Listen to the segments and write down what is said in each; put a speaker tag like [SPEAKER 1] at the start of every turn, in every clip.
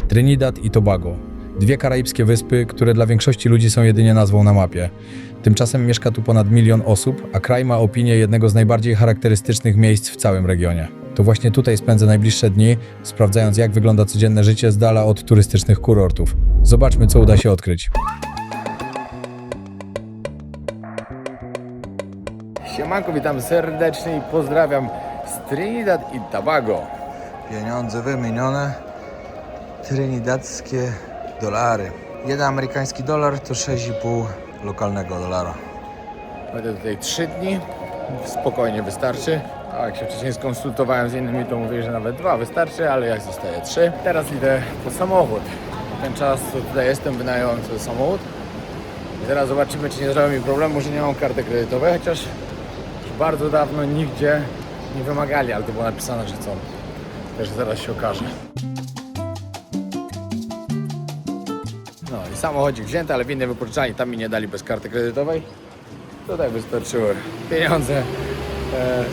[SPEAKER 1] Trinidad i Tobago. Dwie karaibskie wyspy, które dla większości ludzi są jedynie nazwą na mapie. Tymczasem mieszka tu ponad 1 milion osób, a kraj ma opinię jednego z najbardziej charakterystycznych miejsc w całym regionie. To właśnie tutaj spędzę najbliższe dni, sprawdzając, jak wygląda codzienne życie z dala od turystycznych kurortów. Zobaczmy, co uda się odkryć.
[SPEAKER 2] Siemanko, witam serdecznie i pozdrawiam z Trinidad i Tobago.
[SPEAKER 3] Pieniądze wymienione, trinidadzkie dolary. Jeden amerykański dolar to 6,5 lokalnego dolara.
[SPEAKER 2] Będę tutaj 3 dni, spokojnie wystarczy. A jak się wcześniej skonsultowałem z innymi, to mówili, że nawet 2 wystarczy, ale jak zostaje 3. Teraz idę po samochód. Ten czas, co tutaj jestem, wynająłem sobie samochód. I teraz zobaczymy, czy nie zrobią mi problemu, że nie mam karty kredytowej, chociaż już bardzo dawno nigdzie nie wymagali, ale to było napisane, że co. Też zaraz się okaże. No i samochodzik wzięty, ale w innej wypożyczalni tam mi nie dali bez karty kredytowej. Tutaj wystarczyły pieniądze,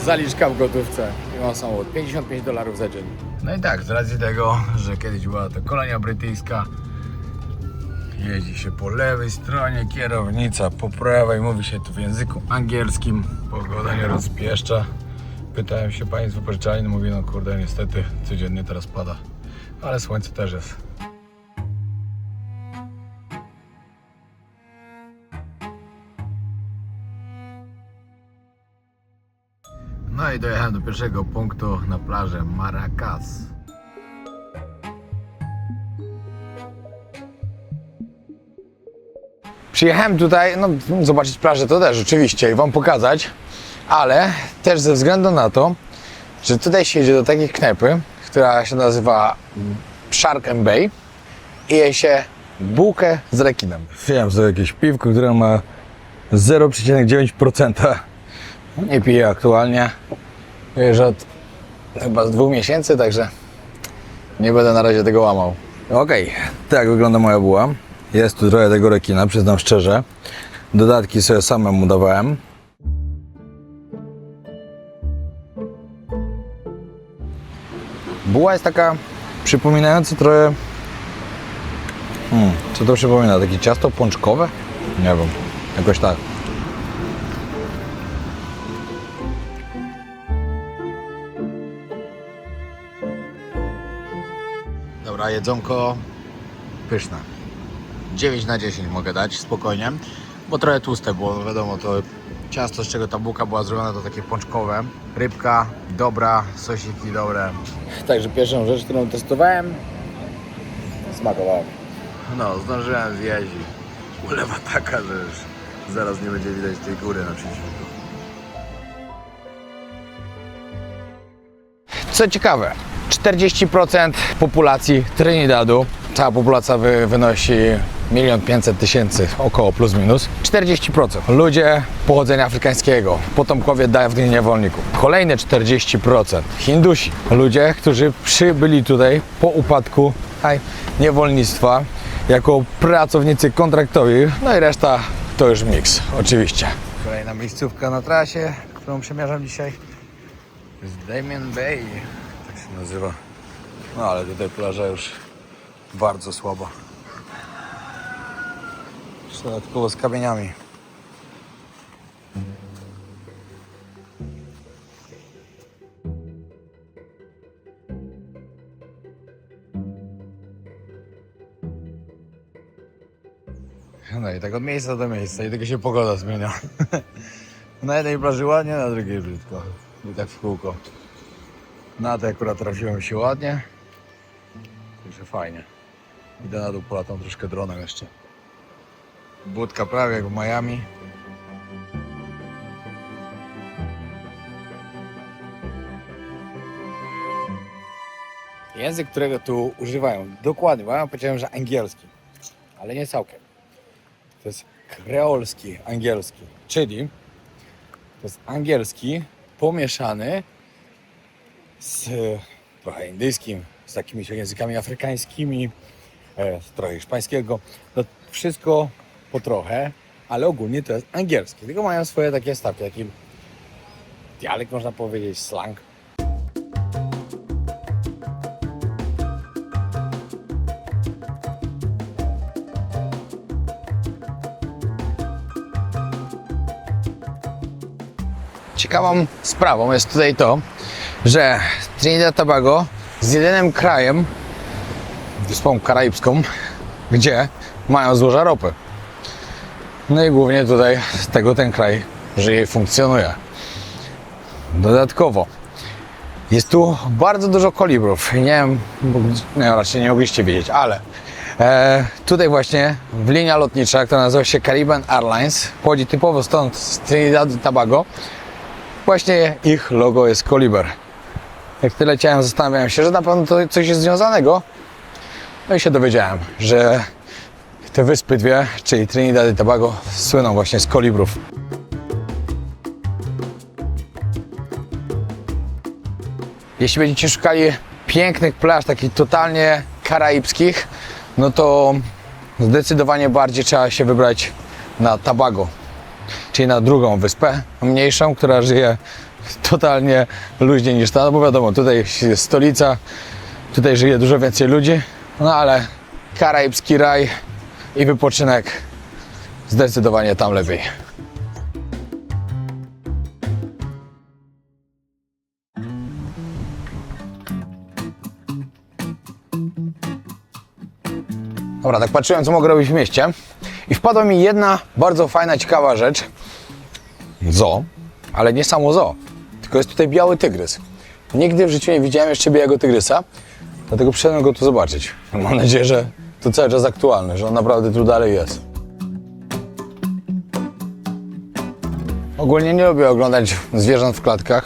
[SPEAKER 2] zaliczka w gotówce i mam samochód. $55 za dzień. No i tak, z racji tego, że kiedyś była to kolonia brytyjska, jeździ się po lewej stronie, kierownica po prawej, mówi się tu w języku angielskim. Pogoda nie rozpieszcza. Pytałem się pani z wypożyczalni, no mówi, no kurde, niestety codziennie teraz pada, ale słońce też jest. No i dojechałem do pierwszego punktu na plażę Maracas. Przyjechałem tutaj, no zobaczyć plażę to też oczywiście i wam pokazać, ale też ze względu na to, że tutaj się jedzie do takiej knajpy, która się nazywa Shark and Bay i je się bułkę z rekinem. Wziąłem sobie jakieś piwko, które ma 0,9%. Nie piję aktualnie, już od chyba z 2 miesięcy, także nie będę na razie tego łamał. Okej, tak wygląda moja buła. Jest tu trochę tego rekina, przyznam szczerze. Dodatki sobie samemu dawałem. Buła jest taka przypominająca trochę... co to przypomina? Takie ciasto pączkowe? Nie wiem, jakoś tak. Dobra, jedzonko pyszne. 9 na 10 mogę dać, spokojnie, bo trochę tłuste było, wiadomo, to ciasto, z czego ta bułka była zrobiona, to takie pączkowe. Rybka dobra, sosiki dobre. Także pierwszą rzecz, którą testowałem, smakowało. No, zdążyłem zjeść i ulewa taka, że już zaraz nie będzie widać tej góry naprzeciwko. Co ciekawe, 40% populacji Trinidadu, cała populacja wynosi 1 500 000, około plus minus. 40% ludzie pochodzenia afrykańskiego, potomkowie dawnych niewolników. Kolejne 40% Hindusi, ludzie, którzy przybyli tutaj po upadku niewolnictwa jako pracownicy kontraktowi, no i reszta to już miks, oczywiście. Kolejna miejscówka na trasie, którą przemierzam dzisiaj, jest Damien Bay, tak się nazywa. No ale tutaj plaża już bardzo słaba. Dodatkowo z kamieniami. No i tak od miejsca do miejsca i tylko się pogoda zmienia. Na jednej plaży ładnie, na drugiej brzydko. I tak w kółko. Na tej akurat trafiłem się ładnie. Także fajnie. Idę na dół, polatam troszkę dronem jeszcze. Budka prawie jak w Miami. Język, którego tu używają, dokładnie, bo ja powiedziałem, że angielski, ale nie całkiem. To jest kreolski angielski, czyli to jest angielski pomieszany z trochę indyjskim, z takimi językami afrykańskimi, trochę hiszpańskiego. No, wszystko po trochę, ale ogólnie to jest angielski. Tylko mają swoje takie stawki, taki dialekt, można powiedzieć, slang. ciekawą sprawą jest tutaj to, że Trinidad Tobago jest jedynym krajem, wyspą karaibską, gdzie mają złoża ropy. No i głównie tutaj z tego ten kraj żyje i funkcjonuje. Dodatkowo jest tu bardzo dużo kolibrów. Nie wiem, raczej nie mogliście wiedzieć, ale tutaj właśnie linia lotnicza, która nazywa się Caribbean Airlines, pochodzi typowo stąd z Trinidad i Tobago. Właśnie ich logo jest koliber. Jak tyle leciałem, zastanawiałem się, że na pewno to coś jest związanego. No i się dowiedziałem, że te wyspy dwie, czyli Trinidad i Tobago, słyną właśnie z kolibrów. Jeśli będziecie szukali pięknych plaż, takich totalnie karaibskich, no to zdecydowanie bardziej trzeba się wybrać na Tobago, czyli na drugą wyspę, mniejszą, która żyje totalnie luźniej niż ta, no bo wiadomo, tutaj jest stolica, tutaj żyje dużo więcej ludzi, no ale karaibski raj i wypoczynek zdecydowanie tam lepiej. Dobra, tak patrzyłem, co mogę robić w mieście i wpadła mi jedna bardzo fajna, ciekawa rzecz. Zoo, ale nie samo zoo, tylko jest tutaj biały tygrys. Nigdy w życiu nie widziałem jeszcze białego tygrysa, dlatego przyszedłem go tu zobaczyć. Mam nadzieję, że to cały czas aktualny, że on naprawdę tu dalej jest. Ogólnie nie lubię oglądać zwierząt w klatkach,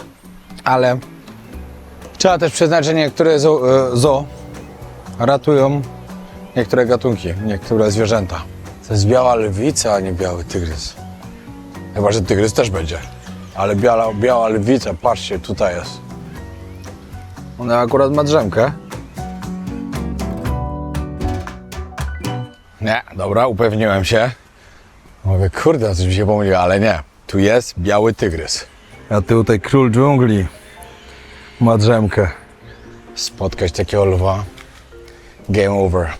[SPEAKER 2] ale trzeba też przyznać, że niektóre zoo ratują niektóre gatunki, niektóre zwierzęta. To jest biała lwica, a nie biały tygrys. Chyba że tygrys też będzie. Ale biała lwica, patrzcie, tutaj jest. Ona akurat ma drzemkę. Nie, dobra, upewniłem się. Mówię, kurde, coś mi się pomyliło, ale nie. Tu jest biały tygrys. A tutaj król dżungli ma drzemkę. Spotkać takiego lwa. Game over.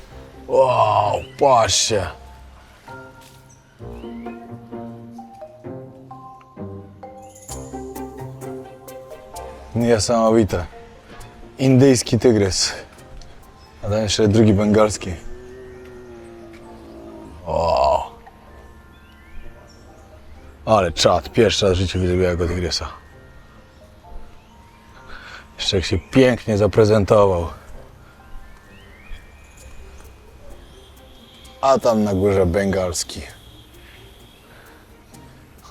[SPEAKER 2] Wow, patrzcie. Niesamowite. Indyjski tygrys. A tam jeszcze drugi bengalski. Wow. Ale czad, pierwszy raz w życiu widzę białego tygrysa. Jeszcze jak się pięknie zaprezentował. A tam na górze bengalski.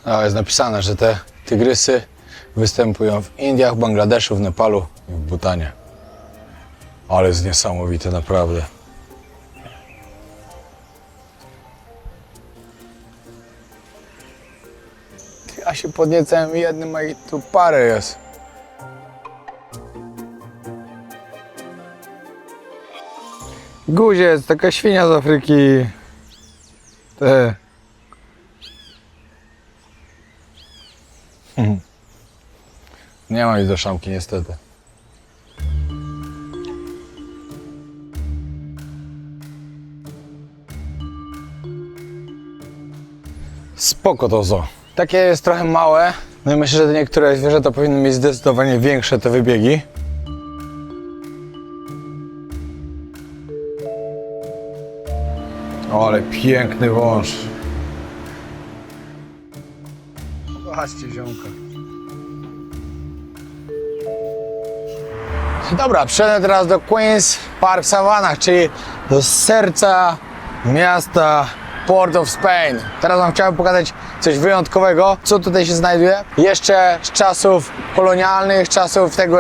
[SPEAKER 2] A jest napisane, że te tygrysy występują w Indiach, Bangladeszu, w Nepalu i w Butanie. Ale jest niesamowite, naprawdę. Ja się podniecałem jednym, a i tu parę jest. Guziec, taka świnia z Afryki. Nie ma nic do szamki, niestety. Spoko to zoo. Takie jest trochę małe. No i myślę, że niektóre zwierzęta powinny mieć zdecydowanie większe te wybiegi. O, ale piękny wąż. Zobaczcie ziomka. Dobra, przejdę teraz do Queen's Park Savannah, czyli do serca miasta Port of Spain. Teraz wam chciałem pokazać coś wyjątkowego, co tutaj się znajduje. Jeszcze z czasów kolonialnych, czasów tego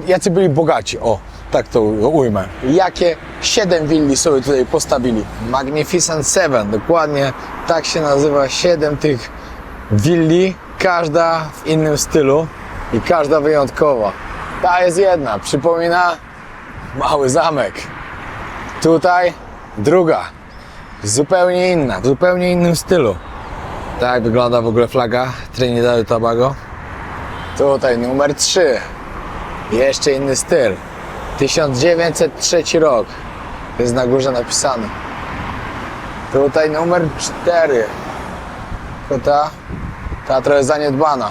[SPEAKER 2] jacy byli bogaci. O, tak to ujmę. Jakie 7 willi sobie tutaj postawili. Magnificent Seven, dokładnie tak się nazywa 7 tych willi. Każda w innym stylu i każda wyjątkowa. Ta jest jedna, przypomina mały zamek. Tutaj druga, zupełnie inna, w zupełnie innym stylu. Tak wygląda w ogóle flaga Trinidad i Tobago. Tutaj numer 3, jeszcze inny styl. 1903 rok, jest na górze napisane. Tutaj numer 4, ta trochę zaniedbana.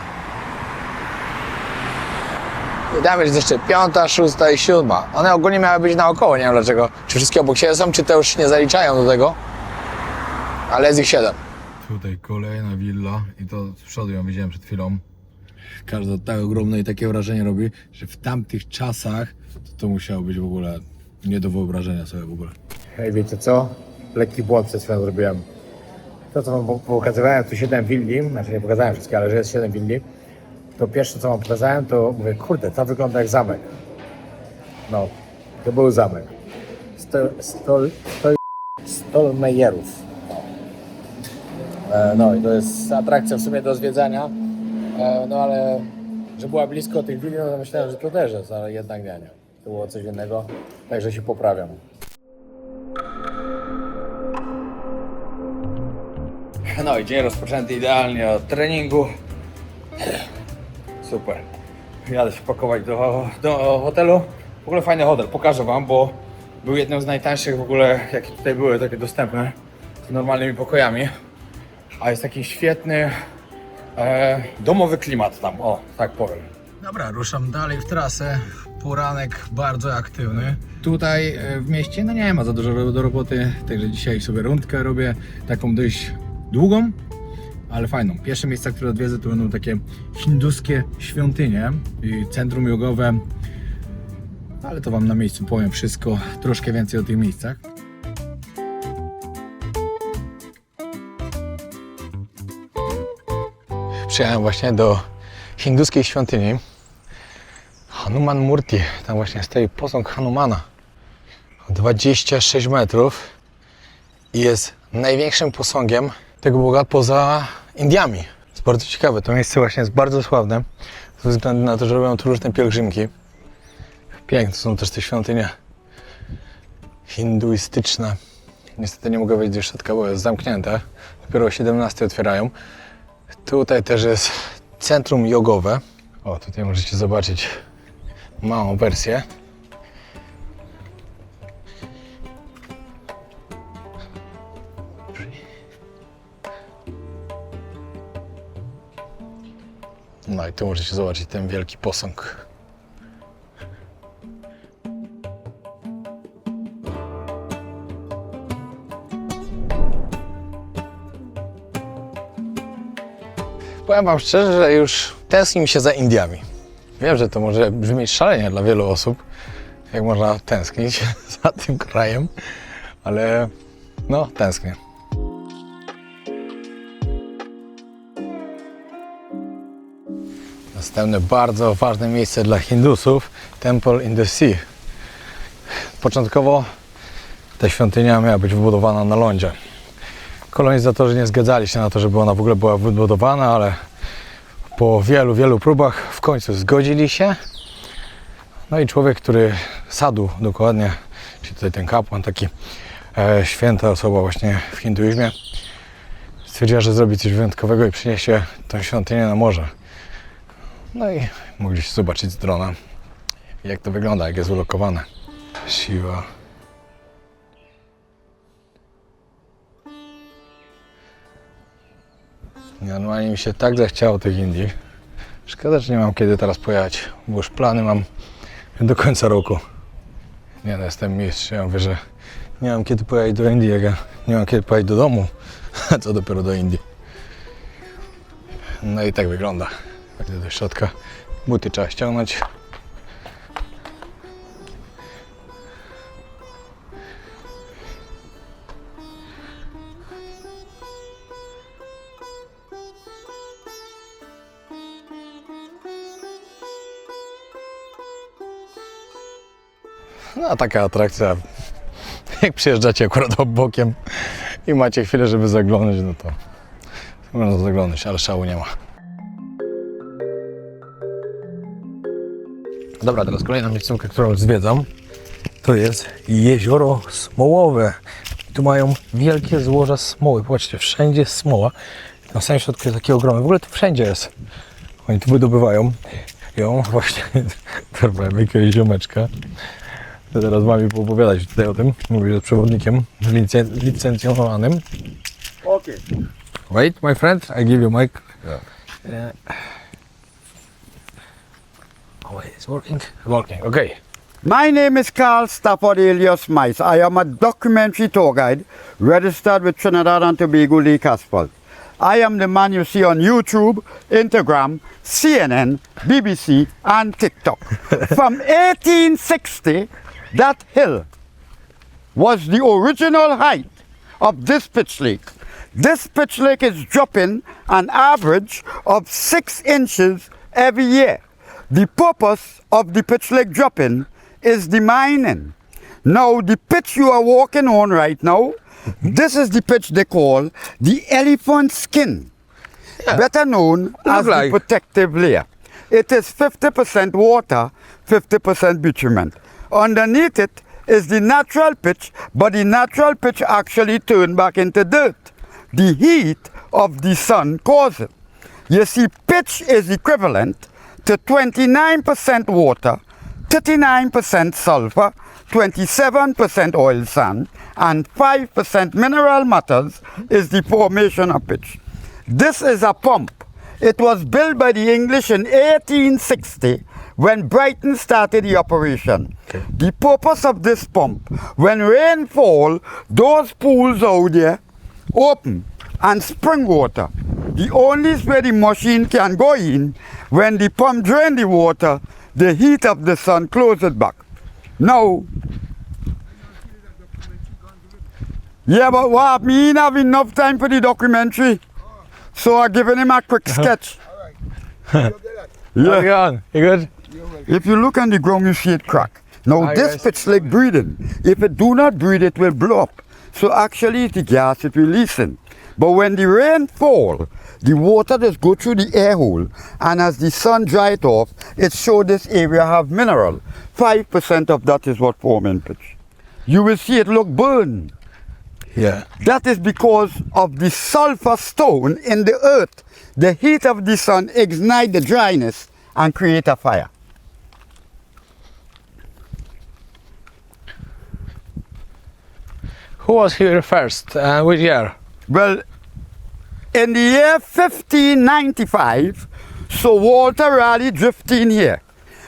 [SPEAKER 2] I tam jest jeszcze 5., 6. i 7. One ogólnie miały być naokoło, nie wiem dlaczego. Czy wszystkie obok siebie są, czy te już nie zaliczają do tego. Ale jest ich 7.
[SPEAKER 1] Tutaj kolejna willa i to z przodu ją widziałem przed chwilą. Każda tak ogromna i takie wrażenie robi, że w tamtych czasach to musiało być w ogóle nie do wyobrażenia sobie w ogóle.
[SPEAKER 4] Hej, wiecie co? Lekki błąd przed chwilą zrobiłem. To, co wam pokazywałem, tu 7 willi, znaczy nie pokazałem wszystkie, ale że jest 7 willi, to pierwsze, co wam pokazałem, to mówię, kurde, to wygląda jak zamek. No, to był zamek. Stolmejerów. No i to jest atrakcja w sumie do zwiedzania, no ale że była blisko tych willi, no to myślałem, że to też jest, ale jednak nie. To było coś innego, także się poprawiam.
[SPEAKER 1] No i dzień rozpoczęty idealnie od treningu. Super. Jadę się pakować do hotelu. W ogóle fajny hotel, pokażę wam, bo był jednym z najtańszych w ogóle, jakie tutaj były, takie dostępne, z normalnymi pokojami. A jest taki świetny domowy klimat tam, o, tak powiem. Dobra, ruszam dalej w trasę. Poranek bardzo aktywny. Tutaj w mieście no nie ma za dużo do roboty, także dzisiaj sobie rundkę robię, taką dość długą, ale fajną. Pierwsze miejsca, które odwiedzę, to będą takie hinduskie świątynie i centrum jogowe, ale to wam na miejscu powiem wszystko, troszkę więcej o tych miejscach.
[SPEAKER 2] Przyjechałem właśnie do hinduskiej świątyni Hanuman Murti. Tam właśnie stoi posąg Hanumana. 26 metrów i jest największym posągiem tego Boga poza Indiami. Jest bardzo ciekawe. To miejsce właśnie jest bardzo sławne ze względu na to, że robią tu różne pielgrzymki. Piękne są też te świątynie hinduistyczne. Niestety nie mogę wejść do środka, bo jest zamknięte. Dopiero o 17 otwierają. Tutaj też jest centrum jogowe. O, tutaj możecie zobaczyć małą wersję. No i tu możecie zobaczyć ten wielki posąg. Powiem wam szczerze, że już tęskni mi się za Indiami. Wiem, że to może brzmieć szalenie dla wielu osób, jak można tęsknić za tym krajem, ale no, tęsknię. Następne bardzo ważne miejsce dla Hindusów, Temple in the Sea. Początkowo ta świątynia miała być wybudowana na lądzie. Kolonizatorzy nie zgadzali się na to, żeby ona w ogóle była wybudowana, ale po wielu próbach w końcu zgodzili się. No i człowiek, który Sadhu dokładnie, czyli tutaj ten kapłan, taki święta osoba właśnie w hinduizmie, stwierdziła, że zrobi coś wyjątkowego i przyniesie tę świątynię na morze. No i mogliście zobaczyć z drona, jak to wygląda, jak jest ulokowane. Shiva. Normalnie mi się tak zachciało tych Indii. Szkoda, że nie mam kiedy teraz pojechać, bo już plany mam do końca roku. Nie no, jestem mistrz. Ja mówię, że nie mam kiedy pojechać do Indii, jak ja nie mam kiedy pojechać do domu, a co dopiero do Indii. No i tak wygląda. Wejdę do środka. Buty trzeba ściągnąć. No taka atrakcja, jak przyjeżdżacie akurat bokiem i macie chwilę, żeby zaglądać, no to można zaglądać, ale szału nie ma. Dobra, teraz kolejna miejscówka, którą zwiedzam, to jest jezioro Smołowe. Tu mają wielkie złoża smoły, popatrzcie, wszędzie jest smoła. Na samym środku jest takie ogromne, w ogóle to wszędzie jest. Oni tu wydobywają ją, właśnie dorwałem jakiegoś ziomeczka. To teraz mam mi poopowiadać tutaj o tym, mówię z przewodnikiem licencjonowanym.
[SPEAKER 4] Okay.
[SPEAKER 1] Wait, my friend, I give you mic.
[SPEAKER 2] Oh, it's working? Working, okay.
[SPEAKER 5] My name is Carl Stafford alias Mice. I am a documentary tour guide registered with Trinidad and Tobago Lake Asphalt. I am the man you see on YouTube, Instagram, CNN, BBC and TikTok. From 1860, that hill was the original height of this pitch lake. This pitch lake is dropping an average of 6 inches every year. The purpose of the pitch lake dropping is the mining. Now the pitch you are walking on right now, this is the pitch they call the elephant skin, better known as
[SPEAKER 2] like-
[SPEAKER 5] the protective layer. It is 50% water, 50% bitumen. Underneath it is the natural pitch, but the natural pitch actually turned back into dirt. The heat of the sun causes it. You see, pitch is equivalent to 29% water, 39% sulfur, 27% oil sand, and 5% mineral matters is the formation of pitch. This is a pump. It was built by the English in 1860 when Brighton started the operation. The purpose of this pump, when rain fall, those pools out there open and spring water. The only way the machine can go in, when the pump drain the water, the heat of the sun close it back. Now, yeah, but what? Me ain't have enough time for the documentary. So I'm giving him a quick sketch.
[SPEAKER 2] How's it going? You good?
[SPEAKER 5] If you look on the ground, you see it crack. Now
[SPEAKER 2] Hi,
[SPEAKER 5] this
[SPEAKER 2] guys.
[SPEAKER 5] pitch like breathing. If it do not breathe, it will blow up. So actually the gas is releasing. But when the rain fall, the water just go through the air hole, and as the sun dry it off, it show this area have mineral. 5% of that is what forming pitch. You will see it look burned.
[SPEAKER 2] Yeah.
[SPEAKER 5] That is because of the sulfur stone in the earth. The heat of the sun ignite the dryness and create a fire.
[SPEAKER 2] Who was here first? Which year?
[SPEAKER 5] Well, in the year 1595, so Walter Raleigh drifted in here.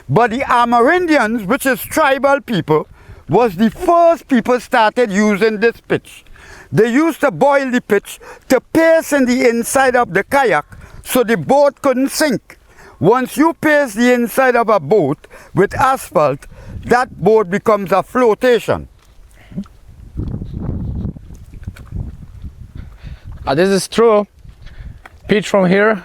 [SPEAKER 5] But the Amerindians, which is tribal people, was the first people started using this pitch. They used to boil the pitch to pierce in the inside of the kayak so the boat couldn't sink. Once you pierce the inside of a boat with asphalt, that boat becomes a flotation.
[SPEAKER 2] This is true. Pitch from here.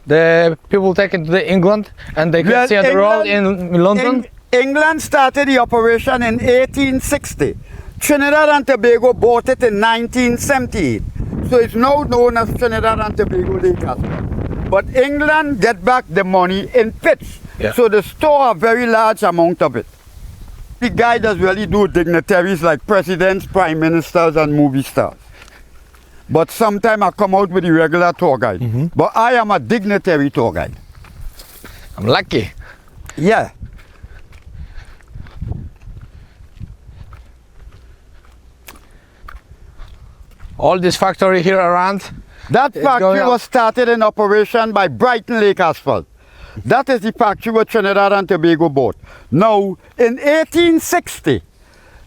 [SPEAKER 2] The people take it to England and they can
[SPEAKER 5] Well,
[SPEAKER 2] see on the road in London.
[SPEAKER 5] England started the operation in 1860. Trinidad and Tobago bought it in 1978. So it's now known as Trinidad and Tobago Lake Asphalt. But England get back the money in pitch.
[SPEAKER 2] Yeah.
[SPEAKER 5] So they store a very large amount of it. The guy does really do dignitaries like presidents, prime ministers, and movie stars. But sometimes I come out with the regular tour guide. But I am a dignitary tour guide.
[SPEAKER 2] I'm lucky.
[SPEAKER 5] Yeah.
[SPEAKER 2] All this factory here around.
[SPEAKER 5] That
[SPEAKER 2] It's
[SPEAKER 5] factory
[SPEAKER 2] going up.
[SPEAKER 5] was started in operation by Brighton Lake Asphalt. That is the factory where Trinidad and Tobago bought. Now, in 1860,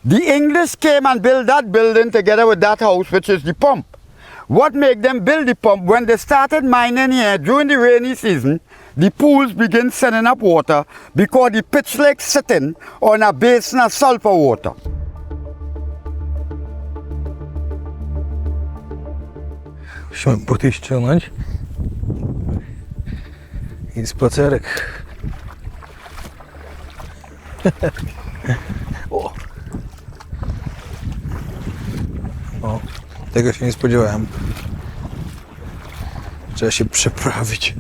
[SPEAKER 5] the English came and built that building together with that house, which is the pump. What made them build the pump? When they started mining here during the rainy season, the pools begin sending up water because the pitch lake sitting on a basin of sulfur water.
[SPEAKER 2] Musimy buty ściągnąć. I spacerek. O. O, tego się nie spodziewałem. Trzeba się przeprawić.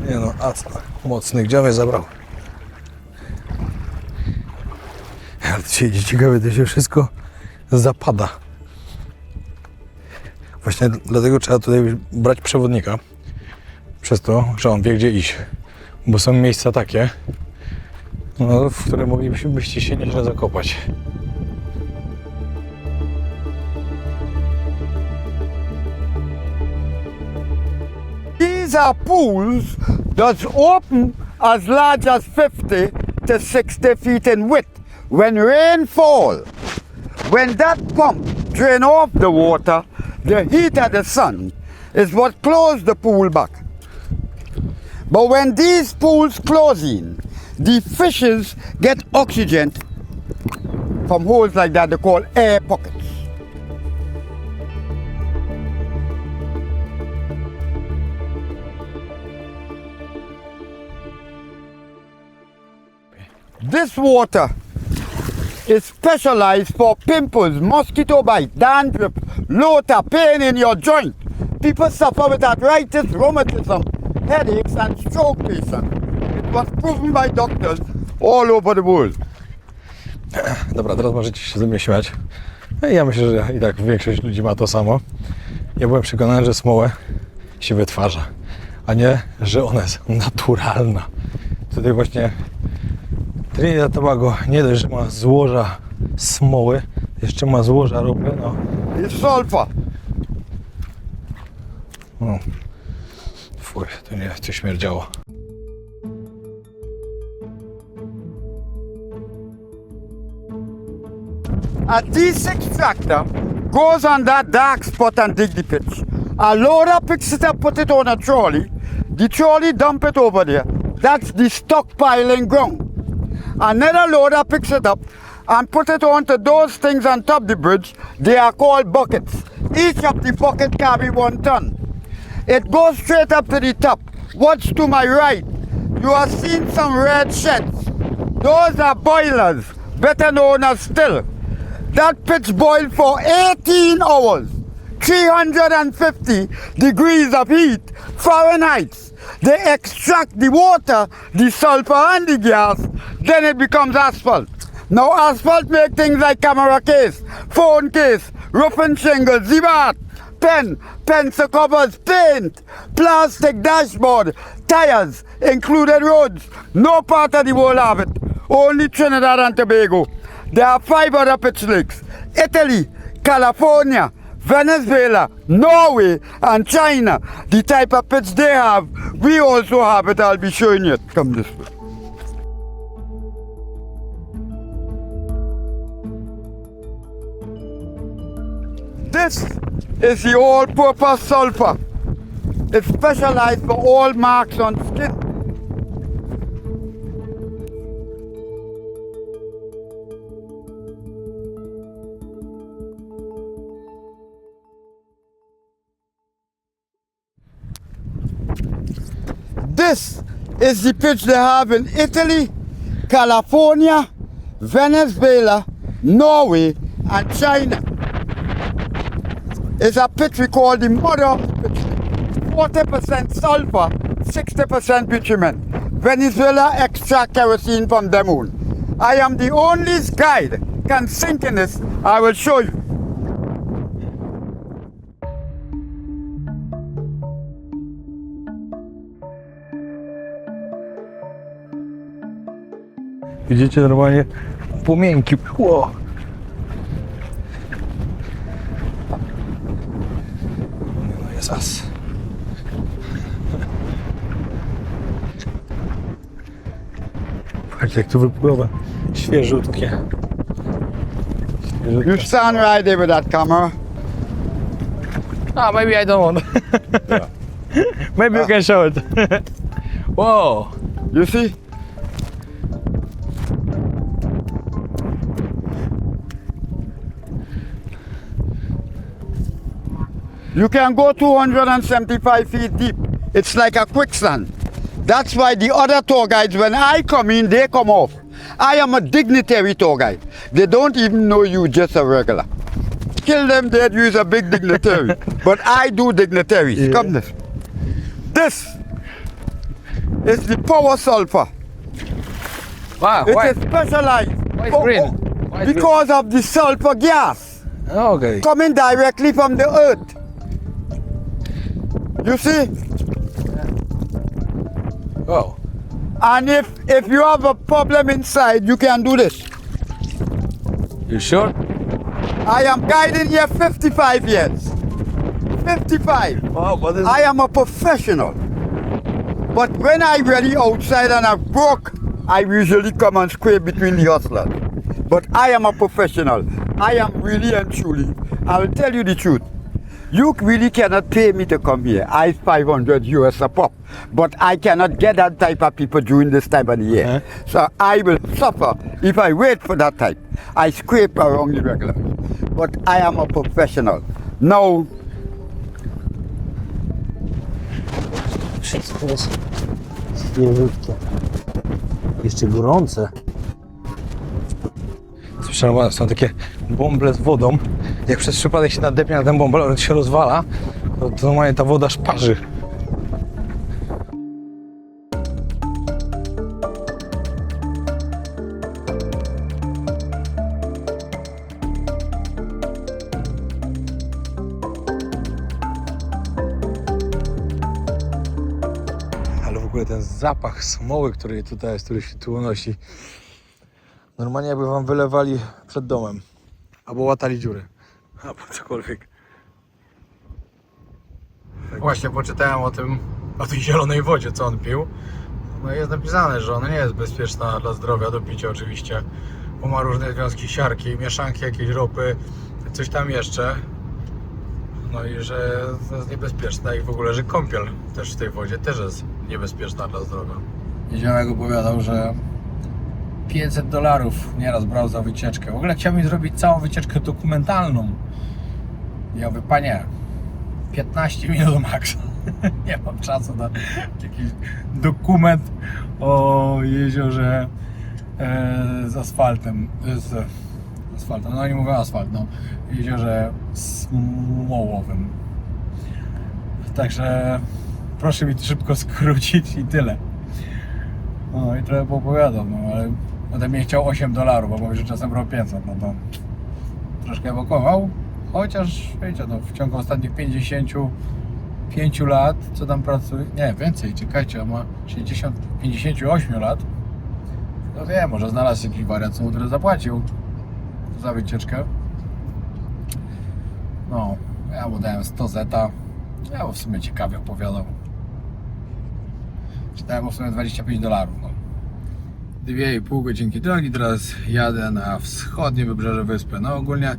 [SPEAKER 2] Nie no, Aca mocny, gdzie mnie zabrał? Ale dzisiaj ciekawe, to się wszystko zapada. Właśnie dlatego trzeba tutaj brać przewodnika. Przez to, że on wie, gdzie iść. Bo są miejsca takie, no, w które moglibyście się nieźle zakopać.
[SPEAKER 5] these are pools that's open as large as 50 to 60 feet in width. When rain fall, when that pump drain off the water, the heat of the sun is what close the pool back. But when these pools close in, the fishes get oxygen from holes like that they call air pockets. This water is specialized for pimples, mosquito bite, dandruff, bloater, pain in your joint. People suffer with arthritis, rheumatism, headaches, and stroke patients. It was proven by doctors all over the world.
[SPEAKER 1] Dobra, teraz możecie się ze mnie śmiać. Ja myślę, że i tak większość ludzi ma to samo. Ja byłem przekonany, że smołę się wytwarza, a nie, że ona jest naturalna. Tutaj właśnie Trinidad Tobago nie dość, że ma złoża smoły, jeszcze ma złoża ropy, no.
[SPEAKER 5] It's sulfur.
[SPEAKER 1] No. Fuj, to śmierdziało.
[SPEAKER 5] A this extractor goes on that dark spot and dig the pitch. A loader picks it up, put it on a trolley. The trolley dump it over there. That's the stockpiling ground. Another loader picks it up and put it onto those things on top the bridge. They are called buckets. Each of the bucket carry 1 ton. It goes straight up to the top. Watch to my right. You are seeing some red sheds. Those are boilers, better known as still. That pitch boiled for 18 hours, 350 degrees of heat, Fahrenheit. They extract the water, the sulfur and the gas, then it becomes asphalt. Now asphalt make things like camera case, phone case, roofing shingles, zibat, pen, pencil covers, paint, plastic dashboard, tires, included roads. No part of the world have it, only Trinidad and Tobago. There are 5 other pitch lakes: Italy, California, Venezuela, Norway, and China. The type of pitch they have, we also have it. I'll be showing you. Come this way. This is the all-purpose sulfur. It's specialized for all marks on skin. This is the pitch they have in Italy, California, Venezuela, Norway, and China. It's a pitch we call the mother of the pitch. 40% sulfur, 60% bitumen. Venezuela extract kerosene from them own. I am the only guide can sink in this. I will show you.
[SPEAKER 1] Widzicie normalnie płomienki. Wow. No jest as. Patrzcie jak tu wypływa. Świeżutkie.
[SPEAKER 5] You stand right there with that camera.
[SPEAKER 2] Maybe I don't want.
[SPEAKER 1] Maybe you can show it.
[SPEAKER 2] Whoa.
[SPEAKER 5] You see? You can go 275 feet deep. It's like a quicksand. That's why the other tour guides, when I come in, they come off. I am a dignitary tour guide. They don't even know you just a regular. Kill them dead, you is a big dignitary. But I do dignitaries.
[SPEAKER 1] Yeah.
[SPEAKER 5] Come this. This is the power sulfur.
[SPEAKER 2] Wow.
[SPEAKER 5] It
[SPEAKER 2] Why?
[SPEAKER 5] is specialized
[SPEAKER 2] Why it's green? Why it's
[SPEAKER 5] because of the sulfur gas
[SPEAKER 2] Okay.
[SPEAKER 5] coming directly from the earth. You see?
[SPEAKER 2] Oh.
[SPEAKER 5] And if you have a problem inside, you can do this.
[SPEAKER 2] You sure?
[SPEAKER 5] I am guiding here 55 years. 55.
[SPEAKER 1] Wow, what is
[SPEAKER 5] I am a professional. But when I really outside and I'm broke, I usually come and scrape between the hustlers. But I am a professional. I am really and truly, I will tell you the truth. You really cannot pay me to come here. I 500 US a pop. But I cannot get that type of people during this time of the year. So I will suffer if I wait for that type. I scrape around the regulars. But I am a professional. Now,
[SPEAKER 6] Wszystko jest świeżutkie. Jeszcze gorące.
[SPEAKER 2] Słyszałem, są takie bąble z wodą. Jak przez przypadek się nadepnie na ten bąbel, on się rozwala, to normalnie ta woda szparzy. Ale w ogóle ten zapach smoły, który tutaj jest, który się tu unosi, normalnie jakby wam wylewali przed domem. Albo łatali dziury. Albo cokolwiek.
[SPEAKER 1] Właśnie poczytałem o tej zielonej wodzie, co on pił. No i jest napisane, że ona nie jest bezpieczna dla zdrowia do picia oczywiście, bo ma różne związki siarki, mieszanki jakiejś ropy, coś tam jeszcze. No i że to jest niebezpieczne i w ogóle, że kąpiel też w tej wodzie też jest niebezpieczna dla zdrowia. Ziomek opowiadał, że $500 nieraz brał za wycieczkę. W ogóle chciał mi zrobić całą wycieczkę dokumentalną. Ja mówię, panie, 15 minut max. Nie mam czasu na jakiś dokument o jeziorze z asfaltem. Z asfaltem, no nie mówię asfalt, no. Jeziorze smołowym. Także proszę mi to szybko skrócić i tyle. No i trochę poopowiadam, no ale ode mnie chciał $8, bo mówi, że czasem brał 500, no to troszkę ewakuował. Chociaż wiecie, no w ciągu ostatnich 55 lat, co tam pracuje, nie więcej, czekajcie, on ma 58 lat, no wiem, może znalazł jakiś wariat, co mu tyle zapłacił za wycieczkę. No, ja mu dałem 100 zeta, ja mu w sumie ciekawie opowiadał. Dałem mu w sumie $25, no. 2,5 godzinki drogi, teraz jadę na wschodnie wybrzeże wyspy. No ogólnie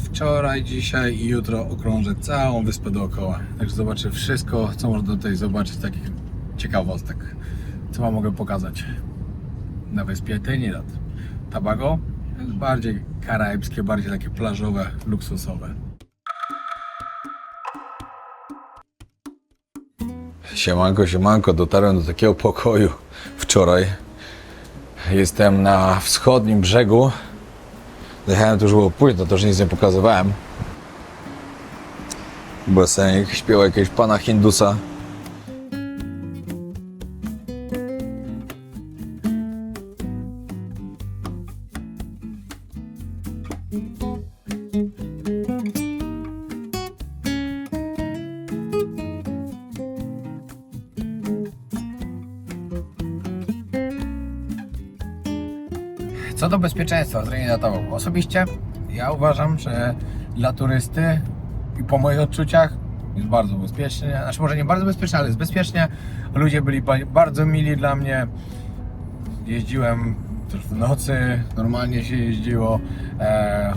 [SPEAKER 1] wczoraj, dzisiaj i jutro okrążę całą wyspę dookoła. Także zobaczę wszystko, co można tutaj zobaczyć, takich ciekawostek, co wam mogę pokazać na wyspie Trinidad. Tobago jest bardziej karaibskie, bardziej takie plażowe, luksusowe. Siemanko, siemanko, dotarłem do takiego pokoju wczoraj. Jestem na wschodnim brzegu. Dojechałem, to już było późno, to już nic nie pokazywałem. Basenik, śpiewał jakiegoś pana Hindusa. Co do bezpieczeństwa w Trinidad Tobago, osobiście ja uważam, że dla turysty i po moich odczuciach jest bardzo bezpiecznie, znaczy może nie bardzo bezpiecznie, ale jest bezpiecznie. Ludzie byli bardzo mili dla mnie. Jeździłem też w nocy, normalnie się jeździło,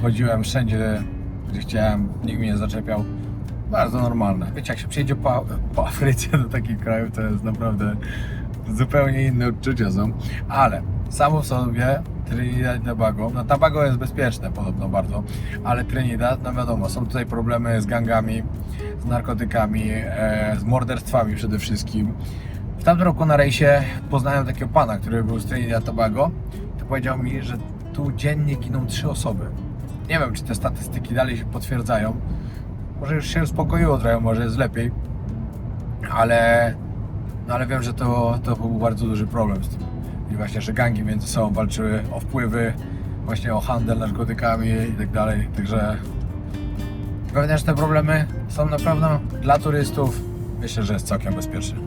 [SPEAKER 1] chodziłem wszędzie, gdzie chciałem, nikt mnie nie zaczepiał. Bardzo normalne. Wiecie, jak się przyjedzie po Afryce do takich krajów, to jest naprawdę zupełnie inne odczucia są, ale samo w sobie Trinidad i Tobago, no Tobago jest bezpieczne podobno bardzo, ale Trinidad, no wiadomo, są tutaj problemy z gangami, z narkotykami, z morderstwami przede wszystkim. W tamtym roku na rejsie poznałem takiego pana, który był z Trinidad i Tobago, to powiedział mi, że tu dziennie giną 3 osoby. Nie wiem, czy te statystyki dalej się potwierdzają, może już się uspokoiło trochę, może jest lepiej, ale wiem, że to był bardzo duży problem z tym. I właśnie, że gangi między sobą walczyły o wpływy, właśnie o handel narkotykami i tak dalej. Także pewnie, że te problemy są na pewno dla turystów. Myślę, że jest całkiem bezpieczny.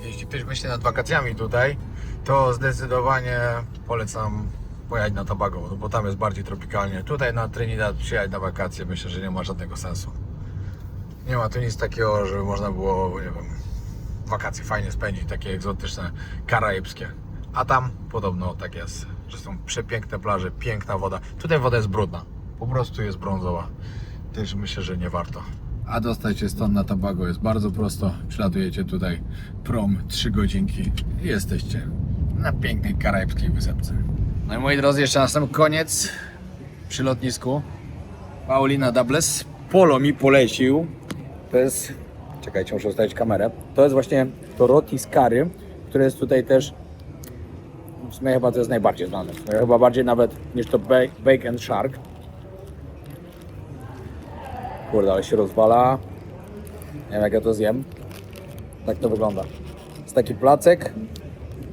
[SPEAKER 1] Jeśli ktoś myśli nad wakacjami tutaj, to zdecydowanie polecam pojechać na Tobago, no bo tam jest bardziej tropikalnie. Tutaj na Trinidad przyjechać na wakacje myślę, że nie ma żadnego sensu. Nie ma tu nic takiego, żeby można było, nie wiem, wakacje fajnie spędzić, takie egzotyczne, karaibskie. A tam podobno tak jest, że są przepiękne plaże, piękna woda. Tutaj woda jest brudna, po prostu jest brązowa. Też myślę, że nie warto. A dostać się stąd na Tobago jest bardzo prosto. Przylatujecie tutaj prom 3 godzinki i jesteście na pięknej karaibskiej wysepce. No i moi drodzy, jeszcze na sam koniec przy lotnisku Paulina Dables Polo mi polecił. To jest, czekajcie, muszę ustawić kamerę. To jest właśnie to roti z curry, które jest tutaj też, w sumie chyba to jest najbardziej znane. Chyba bardziej nawet niż to bacon shark. Kurde, ale się rozwala. Nie wiem, jak ja to zjem. Tak to wygląda. Jest taki placek,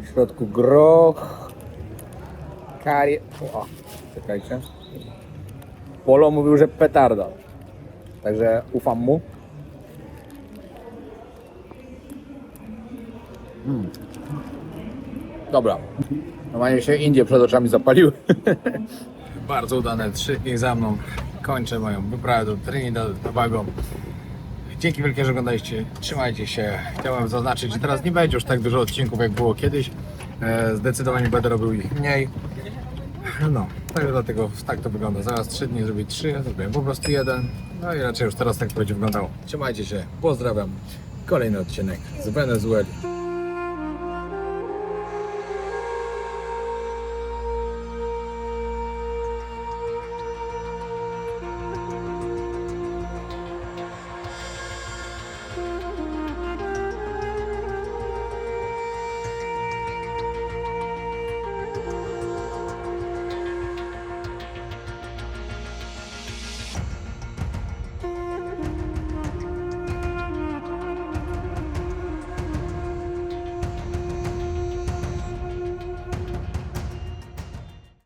[SPEAKER 1] w środku groch, curry. O, czekajcie. Polo mówił, że petarda. Także ufam mu. Dobra. Normalnie się Indie przed oczami zapaliły. Bardzo udane 3 dni za mną. Kończę moją wyprawę do Trinidad Tobago. Dzięki wielkie, że oglądaliście. Trzymajcie się. Chciałem zaznaczyć, że teraz nie będzie już tak dużo odcinków, jak było kiedyś. Zdecydowanie będę robił ich mniej. No, dlatego tak to wygląda. Zaraz 3 dni zrobię 3, zrobiłem po prostu 1. No i raczej już teraz tak to będzie wyglądało. Trzymajcie się. Pozdrawiam. Kolejny odcinek z Wenezueli.